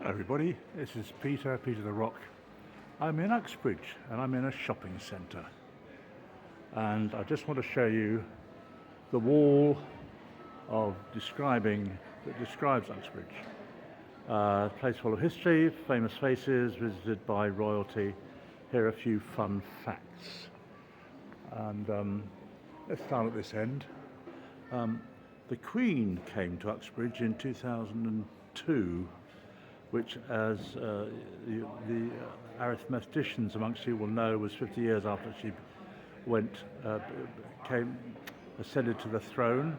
Hello everybody, this is Peter the Rock. I'm in Uxbridge and I'm in a shopping centre, and I just want to show you the wall that describes Uxbridge. A place full of history, famous faces, visited by royalty. Here are a few fun facts. And let's start at this end. The Queen came to Uxbridge in 2002, which, as the arithmeticians amongst you will know, was 50 years after she ascended to the throne.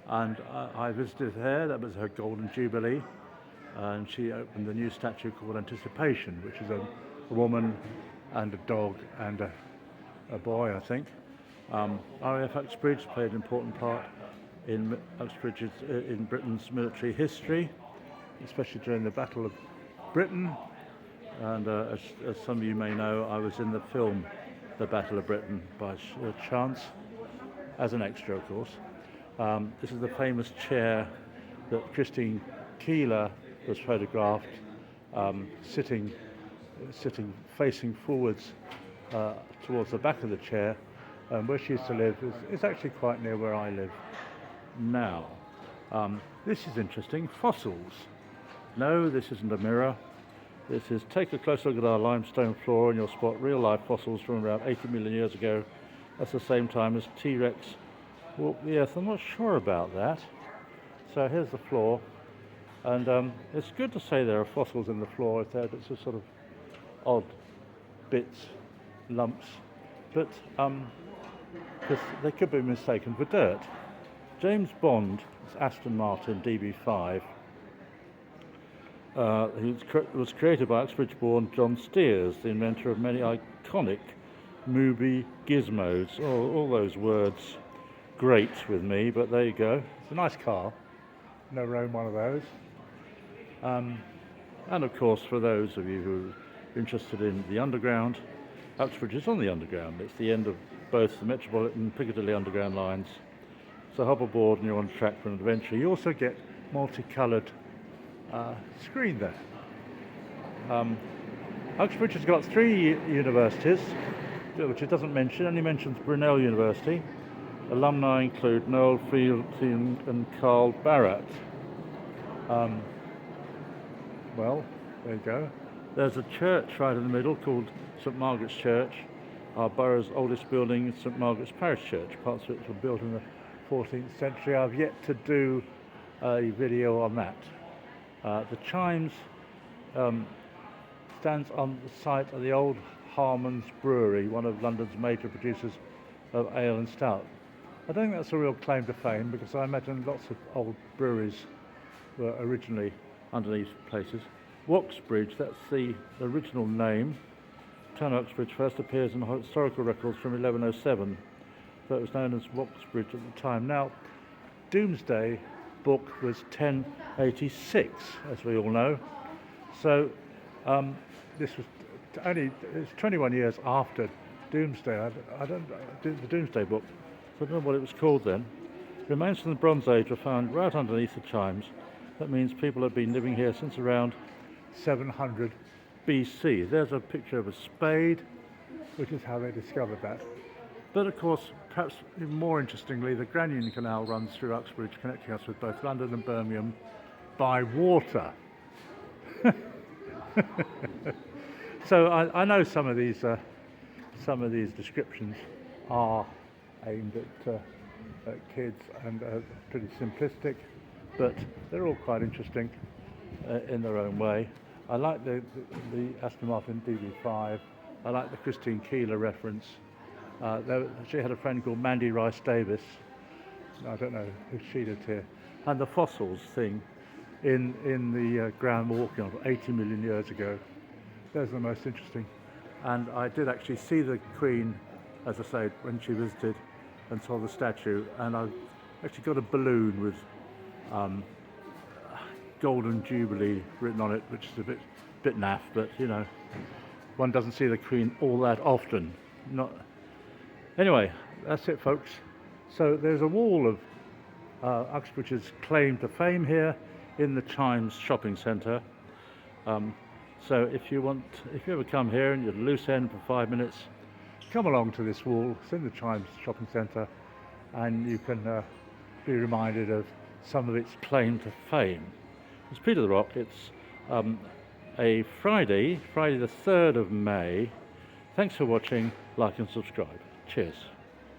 And I visited her. That was her Golden Jubilee, and she opened a new statue called Anticipation, which is a woman and a dog and a boy, I think. RAF Uxbridge played an important part in Britain's military history, especially during the Battle of Britain. And as some of you may know, I was in the film The Battle of Britain by chance, as an extra, of course. This is the famous chair that Christine Keeler was photographed sitting facing forwards towards the back of the chair. Where she used to live is actually quite near where I live now. This is interesting. Fossils. No, this isn't a mirror. This is, take a close look at our limestone floor and you'll spot real life fossils from around 80 million years ago. That's the same time as T-Rex walked the earth. I'm not sure about that. So here's the floor, and it's good to say there are fossils in the floor if they're just sort of odd bits, lumps, but because they could be mistaken for dirt. James Bond, Aston Martin DB5, was created by Uxbridge-born John Steers, the inventor of many iconic movie gizmos. All those words grate with me, but there you go. It's a nice car. Never owned one of those. And of course, for those of you who are interested in the underground, Uxbridge is on the underground. It's the end of both the Metropolitan and Piccadilly underground lines. So hop aboard and you're on track for an adventure. You also get multicoloured screen there. Uxbridge has got 3 universities, which it doesn't mention. It only mentions Brunel University. Alumni include Noel Fielding and Carl Barratt. Well, there you go. There's a church right in the middle called St Margaret's Church, our borough's oldest building, St Margaret's Parish Church. Parts of it were built in the 14th century. I've yet to do a video on that. The Chimes stands on the site of the old Harmon's Brewery, one of London's major producers of ale and stout. I don't think that's a real claim to fame, because I imagine lots of old breweries were originally underneath places. Uxbridge, that's the original name. Town of Uxbridge first appears in historical records from 1107, so it was known as Uxbridge at the time. Now, Domesday Book was 1086, as we all know. So this was it's 21 years after Domesday. The Domesday Book. I don't know what it was called then. Remains from the Bronze Age were found right underneath the chimes. That means people have been living here since around 700 BC. There's a picture of a spade, which is how they discovered that. But of course, perhaps even more interestingly, the Granion Canal runs through Uxbridge, connecting us with both London and Birmingham by water. So I know some of these descriptions are aimed at kids and pretty simplistic, but they're all quite interesting in their own way. I like the Aston Martin DB5. I like the Christine Keeler reference. She had a friend called Mandy Rice Davis. I don't know who she did here. And the fossils thing in the ground walking on 80 million years ago. Those are the most interesting. And I did actually see the Queen, as I say, when she visited, and saw the statue. And I actually got a balloon with Golden Jubilee written on it, which is a bit naff, but you know, one doesn't see the Queen all that often. Anyway, that's it, folks. So there's a wall of Uxbridge's claim to fame here in the Chimes shopping centre. So if you ever come here and you're at a loose end for 5 minutes, come along to this wall. It's in the Chimes Shopping Centre, and you can be reminded of some of its claim to fame. It's Peter the Rock. It's a Friday the 3rd of May. Thanks for watching. Like and subscribe. Cheers.